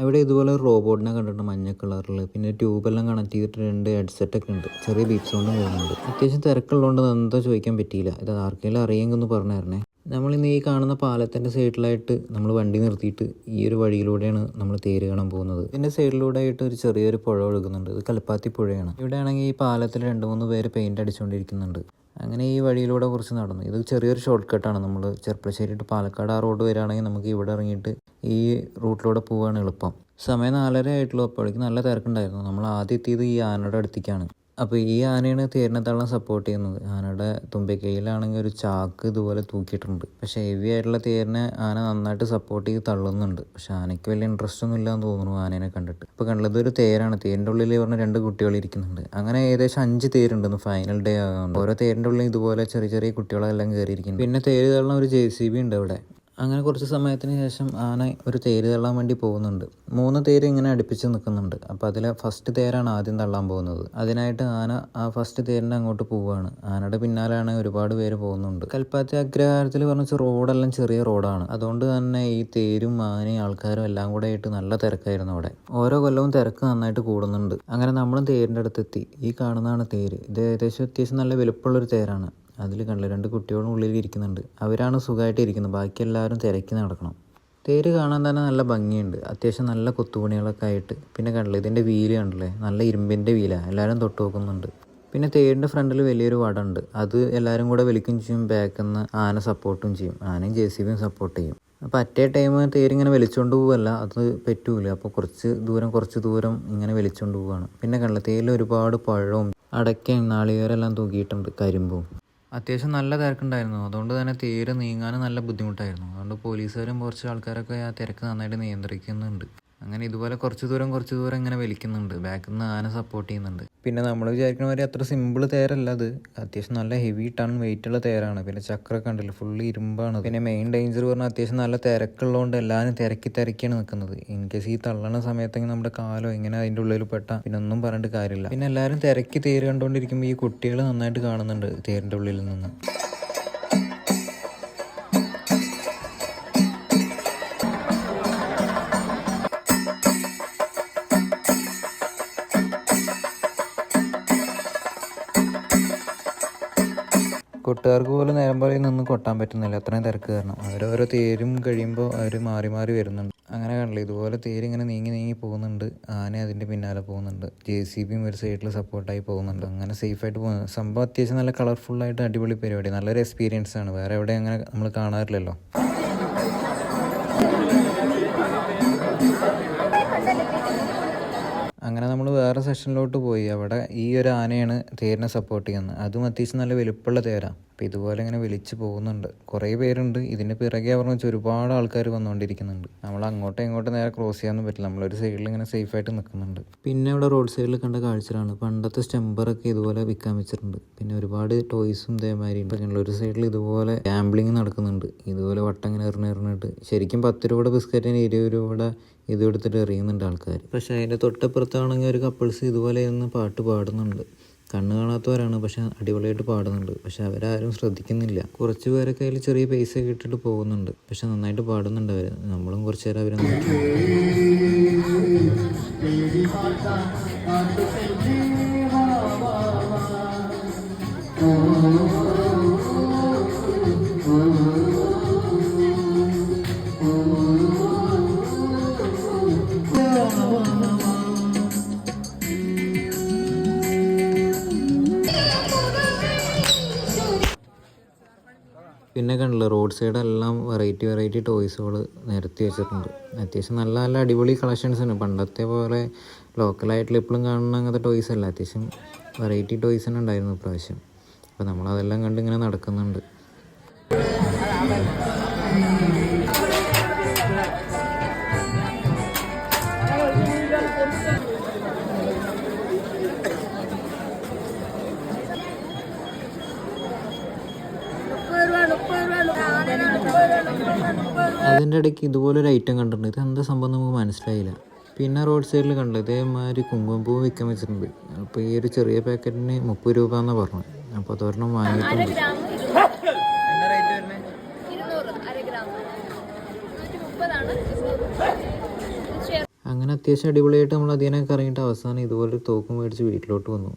അവിടെ ഇതുപോലെ ഒരു റോബോട്ടിനെ കണ്ടിട്ടുണ്ട് മഞ്ഞ കളറിൽ. പിന്നെ ട്യൂബെല്ലാം കണക്ട് ചെയ്തിട്ട് 2 ഹെഡ്സെറ്റൊക്കെ ഉണ്ട്. ചെറിയ ബീപ്പ് സൗണ്ടും പോകുന്നുണ്ട്. അത്യാവശ്യം തിരക്കുള്ളതുകൊണ്ട് എന്താ ചോദിക്കാൻ പറ്റിയില്ല. ഇത് ആർക്കെങ്കിലും അറിയെങ്കിൽ ഒന്ന് പറഞ്ഞു തരണേ. നമ്മളിന്ന് ഈ കാണുന്ന പാലത്തിൻ്റെ സൈഡിലായിട്ട് നമ്മൾ വണ്ടി നിർത്തിയിട്ട് ഈ ഒരു വഴിയിലൂടെയാണ് നമ്മൾ തേര് കാണാൻ പോകുന്നത്. ഇതിൻ്റെ സൈഡിലൂടെ ആയിട്ട് ഒരു ചെറിയൊരു പുഴ ഒഴുകുന്നുണ്ട്. ഇത് കൽപ്പാത്തി പുഴയാണ്. ഇവിടെ ആണെങ്കിൽ ഈ പാലത്തിൽ 2-3 പേര് പെയിൻറ് അടിച്ചുകൊണ്ടിരിക്കുന്നുണ്ട്. അങ്ങനെ ഈ വഴിയിലൂടെ കുറച്ച് നടന്നു. ഇത് ചെറിയൊരു ഷോർട്ട് കട്ടാണ്. നമ്മൾ ചെർപ്പളശ്ശേരി ടു പാലക്കാട് ആ റോഡ് വരികയാണെങ്കിൽ നമുക്ക് ഇവിടെ ഇറങ്ങിയിട്ട് ഈ റൂട്ടിലൂടെ പോകാൻ എളുപ്പം. സമയം 4:30 ആയിട്ടുള്ളൂ. അപ്പോഴേക്കും നല്ല തിരക്കുണ്ടായിരുന്നു. നമ്മൾ ആദ്യം എത്തിയത് ഈ ആനയുടെ അടുത്തേക്കാണ്. അപ്പോൾ ഈ ആനയാണ് തേരിനെ തള്ളാൻ സപ്പോർട്ട് ചെയ്യുന്നത്. ആനയുടെ തുമ്പിക്കൈയിലാണെങ്കിൽ ഒരു ചാക്ക് ഇതുപോലെ തൂക്കിയിട്ടുണ്ട്. പക്ഷേ ഹെവി ആയിട്ടുള്ള തേരിനെ ആന നന്നായിട്ട് സപ്പോർട്ട് ചെയ്ത് തള്ളുന്നുണ്ട്. പക്ഷെ ആനയ്ക്ക് വലിയ ഇൻട്രസ്റ്റ് ഒന്നും ഇല്ലാന്ന് തോന്നുന്നു ആനേനെ കണ്ടിട്ട്. ഇപ്പോൾ കണ്ടത് ഒരു തേരാണ്. തേരിൻ്റെ ഉള്ളിൽ പറഞ്ഞ 2 കുട്ടികൾ ഇരിക്കുന്നുണ്ട്. അങ്ങനെ ഏകദേശം 5 തേരുണ്ടെന്ന് ഫൈനൽ ഡേ ആകുന്നുണ്ട്. ഓരോ തേരിൻ്റെ ഉള്ളിൽ ഇതുപോലെ ചെറിയ ചെറിയ കുട്ടികളെല്ലാം കയറിയിരിക്കുന്നു. പിന്നെ തേര് തള്ളാൻ ഒരു JCB ഉണ്ട് അവിടെ. അങ്ങനെ കുറച്ച് സമയത്തിന് ശേഷം ആന ഒരു തേര് തള്ളാൻ വേണ്ടി പോകുന്നുണ്ട്. 3 തേര് ഇങ്ങനെ അടുപ്പിച്ച് നിൽക്കുന്നുണ്ട്. അപ്പോൾ അതിലെ ഫസ്റ്റ് തേരാണ് ആദ്യം തള്ളാൻ പോകുന്നത്. അതിനായിട്ട് ആന ആ ഫസ്റ്റ് തേരിൻ്റെ അങ്ങോട്ട് പോവുകയാണ്. ആനയുടെ പിന്നാലെയാണ് ഒരുപാട് പേര് പോകുന്നുണ്ട്. കൽപ്പാത്തി അഗ്രഹാരത്തിൽ പറഞ്ഞ റോഡെല്ലാം ചെറിയ റോഡാണ്. അതുകൊണ്ട് തന്നെ ഈ തേരും ആനയും ആൾക്കാരും എല്ലാം കൂടെ ആയിട്ട് നല്ല തിരക്കായിരുന്നു അവിടെ. ഓരോ കൊല്ലവും തിരക്ക് നന്നായിട്ട് കൂടുന്നുണ്ട്. അങ്ങനെ നമ്മളും തേരിൻ്റെ അടുത്തെത്തി. ഈ കാണുന്നതാണ് തേര്. ഇത് ഏകദേശം അത്യാവശ്യം നല്ല വലുപ്പമുള്ളൊരു തേരാണ്. അതിൽ കണ്ടില്ല 2 കുട്ടികളും ഉള്ളിൽ ഇരിക്കുന്നുണ്ട്. അവരാണ് സുഖമായിട്ട് ഇരിക്കുന്നത്. ബാക്കി എല്ലാവരും തിരക്കി നടക്കണം. തേര് കാണാൻ തന്നെ നല്ല ഭംഗിയുണ്ട്. അത്യാവശ്യം നല്ല കൊത്തുപണികളൊക്കെ ആയിട്ട്. പിന്നെ കണ്ടില്ല ഇതിൻ്റെ വീല് കണ്ടില്ലേ, നല്ല ഇരുമ്പിൻ്റെ വീലാണ്. എല്ലാവരും തൊട്ട് നോക്കുന്നുണ്ട്. പിന്നെ തേരിൻ്റെ ഫ്രണ്ടിൽ വലിയൊരു വട ഉണ്ട്. അത് എല്ലാവരും കൂടെ വലിക്കുകയും ചെയ്യും. ബാക്കിൽ നിന്ന് ആന സപ്പോർട്ടും ചെയ്യും. ആനയും JCBയും സപ്പോർട്ട് ചെയ്യും. അപ്പോൾ അറ്റേ ടൈം തേരിങ്ങനെ വലിച്ചുകൊണ്ട് പോവുകയല്ല, അത് പറ്റൂല. അപ്പോൾ കുറച്ച് ദൂരം ഇങ്ങനെ വലിച്ചുകൊണ്ട് പോവുകയാണ്. പിന്നെ കണ്ടില്ല തേരിൽ ഒരുപാട് പഴവും അടയ്ക്കയും നാളികേരെല്ലാം തൂക്കിയിട്ടുണ്ട്, കരിമ്പും. അത്യാവശ്യം നല്ല തിരക്കുണ്ടായിരുന്നു. അതുകൊണ്ട് തന്നെ തേര് നീങ്ങാനും നല്ല ബുദ്ധിമുട്ടായിരുന്നു. അതുകൊണ്ട് പോലീസുകാരും കുറച്ച് ആൾക്കാരൊക്കെ ആ തിരക്ക് നന്നായിട്ട് നിയന്ത്രിക്കുന്നുണ്ട്. അങ്ങനെ ഇതുപോലെ കുറച്ച് ദൂരം ഇങ്ങനെ വലിക്കുന്നുണ്ട്. ബാക്കിൽ നിന്ന് ആന സപ്പോർട്ട് ചെയ്യുന്നുണ്ട്. പിന്നെ നമ്മൾ വിചാരിക്കുന്ന മാതിരി അത്ര സിമ്പിൾ തേരല്ല അത്. അത്യാവശ്യം നല്ല ഹെവി ടൺ വെയിറ്റുള്ള തേരാണ്. പിന്നെ ചക്രമൊക്കെ ഉണ്ടല്ലോ, ഫുള്ള് ഇരുമ്പാണ്. പിന്നെ മെയിൻ ഡേഞ്ചർ പറഞ്ഞാൽ അത്യാവശ്യം നല്ല തിരക്കുള്ളതുകൊണ്ട് എല്ലാവരും തിരക്കിയാണ് നിൽക്കുന്നത്. ഇൻ കേസ് ഈ തള്ളണ സമയത്തെങ്കിൽ നമ്മുടെ കാലോ ഇങ്ങനെ അതിൻ്റെ ഉള്ളിൽ പെട്ടാൽ പിന്നെ ഒന്നും പറഞ്ഞിട്ട് കാര്യമില്ല. പിന്നെ എല്ലാവരും തിരക്കി തേര് കണ്ടുകൊണ്ടിരിക്കുമ്പോൾ ഈ കുട്ടികൾ നന്നായിട്ട് കാണുന്നുണ്ട് തേരിൻ്റെ ഉള്ളിൽ നിന്ന്. കൊട്ടുകാർക്ക് പോലും നേരം പോലെ നിന്ന് കൊട്ടാൻ പറ്റുന്നില്ല, അത്രയും തിരക്ക് കാരണം. അവരോരോ തേരും കഴിയുമ്പോൾ അവർ മാറി വരുന്നുണ്ട്. അങ്ങനെ കണ്ടില്ല ഇതുപോലെ തേര് ഇങ്ങനെ നീങ്ങി പോകുന്നുണ്ട്. ആന അതിൻ്റെ പിന്നാലെ പോകുന്നുണ്ട്. JCBയും ഒരു സൈഡിൽ സപ്പോർട്ടായി പോകുന്നുണ്ട്. അങ്ങനെ സേഫായിട്ട് പോകുന്നത്. സംഭവം അത്യാവശ്യം നല്ല കളർഫുള്ളായിട്ട് അടിപൊളി പരിപാടി. നല്ലൊരു എക്സ്പീരിയൻസ് ആണ്. വേറെ എവിടെ അങ്ങനെ നമ്മൾ കാണാറില്ലല്ലോ. അങ്ങനെ നമ്മൾ വേറെ സെഷനിലോട്ട് പോയി. അവിടെ ഈ ഒരു ആനയാണ് തേരിനെ സപ്പോർട്ട് ചെയ്യുന്നത്. അതും അത്യാവശ്യം നല്ല വലുപ്പമുള്ള തേരാണ്. അപ്പോൾ ഇതുപോലെ ഇങ്ങനെ വലിച്ച് പോകുന്നുണ്ട്. കുറേ പേരുണ്ട്. ഇതിൻ്റെ പിറകെ പറഞ്ഞു വെച്ചാൽ ഒരുപാട് ആൾക്കാർ വന്നുകൊണ്ടിരിക്കുന്നുണ്ട്. നമ്മൾ അങ്ങോട്ടും ഇങ്ങോട്ടും നേരെ ക്രോസ് ചെയ്യാനൊന്നും പറ്റില്ല. നമ്മളൊരു സൈഡിൽ ഇങ്ങനെ സേഫായിട്ട് നിൽക്കുന്നുണ്ട്. പിന്നെ ഇവിടെ റോഡ് സൈഡിൽ കണ്ട കാഴ്ചകളാണ്. പണ്ടത്തെ സ്റ്റംബറൊക്കെ ഇതുപോലെ വിൽക്കാൻ വെച്ചിട്ടുണ്ട്. പിന്നെ ഒരുപാട് ടോയ്സും ഇതേമാതിരി ഉണ്ട്. ഒരു സൈഡിൽ ഇതുപോലെ ഗാംബ്ലിങ് നടക്കുന്നുണ്ട്. ഇതുപോലെ വട്ടം ഇങ്ങനെ എറിഞ്ഞിട്ട് ശരിക്കും 10 രൂപയുടെ ബിസ്ക്കറ്റിന് 20 രൂപയുടെ ഇത് എടുത്തിട്ട് എറിയുന്നുണ്ട് ആൾക്കാർ. പക്ഷേ അതിൻ്റെ തൊട്ടപ്പുറത്താണെങ്കിൽ ഒരു കപ്പിൾസ് ഇതുപോലെ ഇരുന്ന് പാട്ട് പാടുന്നുണ്ട്. കണ്ണ് കാണാത്തവരാണ്, പക്ഷെ അടിപൊളിയായിട്ട് പാടുന്നുണ്ട്. പക്ഷെ അവരാരും ശ്രദ്ധിക്കുന്നില്ല. കുറച്ച് പേരൊക്കെ അതിൽ ചെറിയ പൈസ ഇട്ടിട്ട് പോകുന്നുണ്ട്. പക്ഷെ നന്നായിട്ട് പാടുന്നുണ്ട് അവർ. നമ്മളും കുറച്ച് നേരം അവരെ നോക്കി. പിന്നെ കണ്ടില്ല റോഡ് സൈഡെല്ലാം വെറൈറ്റി ടോയ്സുകൾ നിരത്തി വെച്ചിട്ടുണ്ട്. അത്യാവശ്യം നല്ല അടിപൊളി കളക്ഷൻസ് ആണ്. പണ്ടത്തെ പോലെ ലോക്കലായിട്ടുള്ള എപ്പോഴും കാണുന്ന അങ്ങനത്തെ ടോയ്സ് അല്ല. അത്യാവശ്യം വെറൈറ്റി ടോയ്സ് തന്നെ ഉണ്ടായിരുന്നു ഇപ്രാവശ്യം. അപ്പോൾ നമ്മളതെല്ലാം കണ്ട് ഇങ്ങനെ നടക്കുന്നുണ്ട്. അതിൻ്റെ ഇടയ്ക്ക് ഇതുപോലൊരു ഐറ്റം കണ്ടിട്ടുണ്ട്. ഇത് എന്താ സംഭവം നമുക്ക് മനസ്സിലായില്ല. പിന്നെ റോഡ് സൈഡിൽ കണ്ടു ഇതേമാതിരി കുങ്കുമപ്പൂ വിൽക്കാൻ വെച്ചിട്ടുണ്ട്. അപ്പോൾ ഈ ഒരു ചെറിയ പാക്കറ്റിന് 30 രൂപ എന്നാണ് പറഞ്ഞത്. അപ്പോൾ അതൊരെണ്ണം വാങ്ങിയിട്ടുണ്ട്. അങ്ങനെ അത്യാവശ്യം അടിപൊളിയായിട്ട് നമ്മൾ അതിനൊക്കെ ഇറങ്ങിയിട്ട് അവസാനം ഇതുപോലൊരു തോക്ക് മേടിച്ച് വീട്ടിലോട്ട് വന്നു.